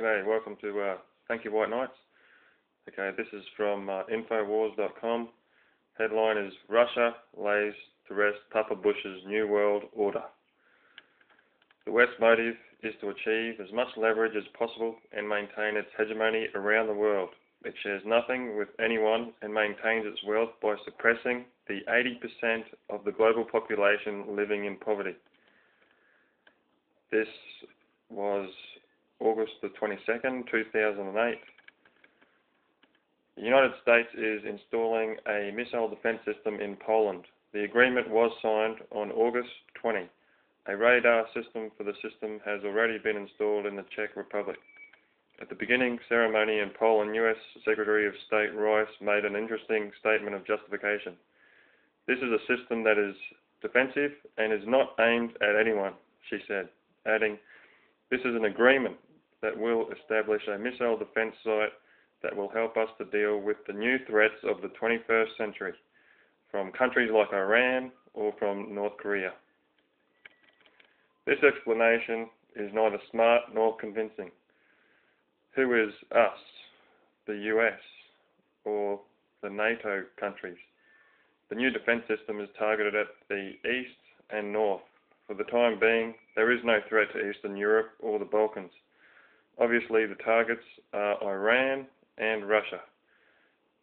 G'day, welcome to Thank You White Knights. Okay, this is from Infowars.com. Headline is Russia lays to rest Papa Bush's New World Order. The West's motive is to achieve as much leverage as possible and maintain its hegemony around the world. It shares nothing with anyone and maintains its wealth by suppressing the 80% of the global population living in poverty. This was August the 22nd, 2008. The United States is installing a missile defense system in Poland. The agreement was signed on August 20. A radar system for the system has already been installed in the Czech Republic. At the beginning ceremony in Poland, US Secretary of State Rice made an interesting statement of justification. This is a system that is defensive and is not aimed at anyone, she said, adding, "This is an agreement that will establish a missile defense site that will help us to deal with the new threats of the 21st century, from countries like Iran or from North Korea." This explanation is neither smart nor convincing. Who is us, the US, or the NATO countries? The new defense system is targeted at the east and north. For the time being, there is no threat to Eastern Europe or the Balkans. Obviously, the targets are Iran and Russia.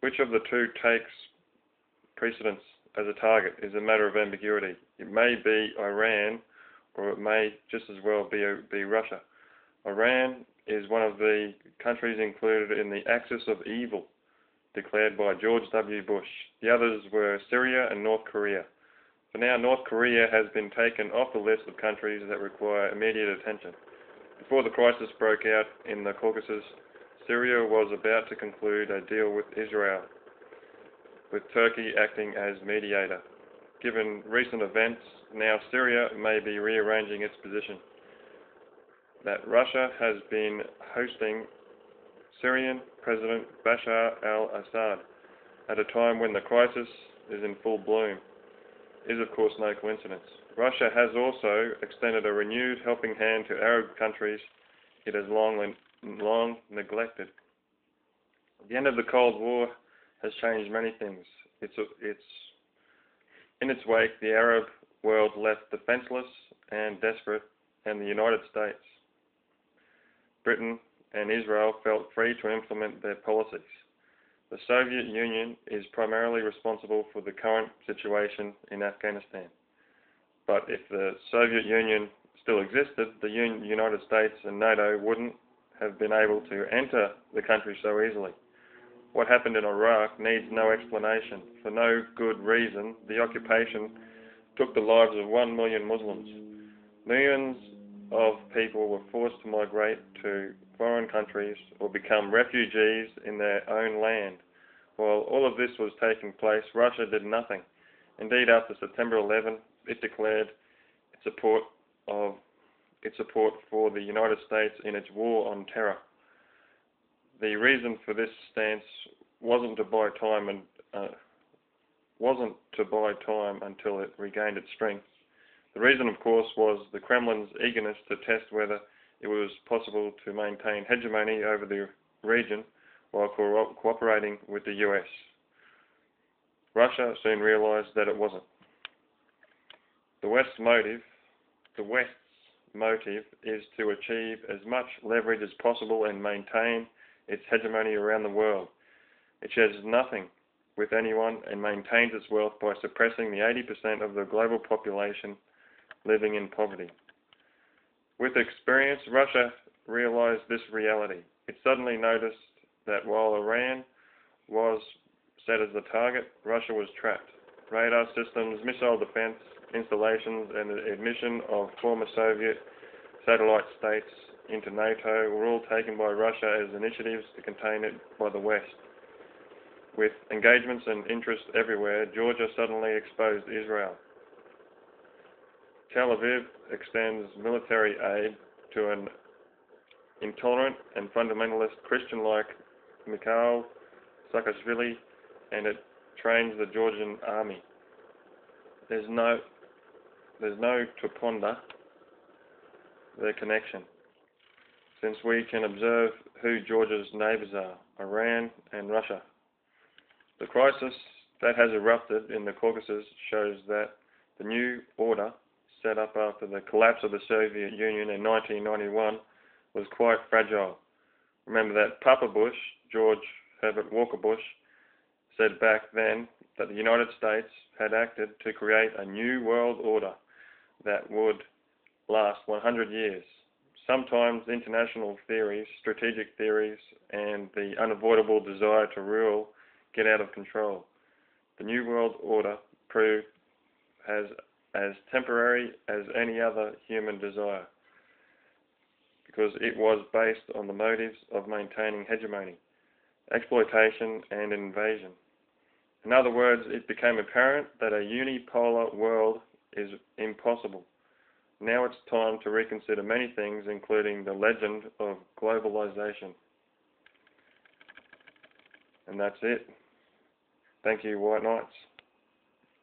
Which of the two takes precedence as a target is a matter of ambiguity. It may be Iran, or it may just as well be Russia. Iran is one of the countries included in the Axis of Evil, declared by George W. Bush. The others were Syria and North Korea. For now, North Korea has been taken off the list of countries that require immediate attention. Before the crisis broke out in the Caucasus, Syria was about to conclude a deal with Israel, with Turkey acting as mediator. Given recent events, now Syria may be rearranging its position. That Russia has been hosting Syrian President Bashar al-Assad at a time when the crisis is in full bloom is of course no coincidence. Russia has also extended a renewed helping hand to Arab countries it has long neglected. The end of the Cold War has changed many things. In its wake, the Arab world left defenseless and desperate, and the United States, Britain and Israel felt free to implement their policies. The Soviet Union is primarily responsible for the current situation in Afghanistan. But if the Soviet Union still existed, the United States and NATO wouldn't have been able to enter the country so easily. What happened in Iraq needs no explanation. For no good reason, the occupation took the lives of 1 million Muslims. Millions of people were forced to migrate to foreign countries or become refugees in their own land. While all of this was taking place, Russia did nothing. Indeed, after September 11, it declared its support for the United States in its war on terror. The reason for this stance wasn't to buy time until it regained its strength. The reason, of course, was the Kremlin's eagerness to test whether it was possible to maintain hegemony over the region while cooperating with the US. Russia soon realized that it wasn't. The West's motive is to achieve as much leverage as possible and maintain its hegemony around the world. It shares nothing with anyone and maintains its wealth by suppressing the 80% of the global population living in poverty. With experience, Russia realized this reality. It suddenly noticed that while Iran was set as the target, Russia was trapped. Radar systems, missile defense installations, and the admission of former Soviet satellite states into NATO were all taken by Russia as initiatives to contain it by the West. With engagements and interest everywhere, Georgia suddenly exposed Israel. Tel Aviv extends military aid to an intolerant and fundamentalist Christian like Mikhail Saakashvili, and it trains the Georgian army. There's no to ponder their connection. since we can observe who Georgia's neighbours are, Iran and Russia. The crisis that has erupted in the Caucasus shows that the new order set up after the collapse of the Soviet Union in 1991 was quite fragile. Remember that Papa Bush, George Herbert Walker Bush, said back then that the United States had acted to create a new world order that would last 100 years. Sometimes international theories, strategic theories, and the unavoidable desire to rule get out of control. The New World Order proved as temporary as any other human desire, because it was based on the motives of maintaining hegemony, exploitation, and invasion. In other words, it became apparent that a unipolar world is impossible. Now it's time to reconsider many things, including the legend of globalization. And that's it. Thank you, White Knights.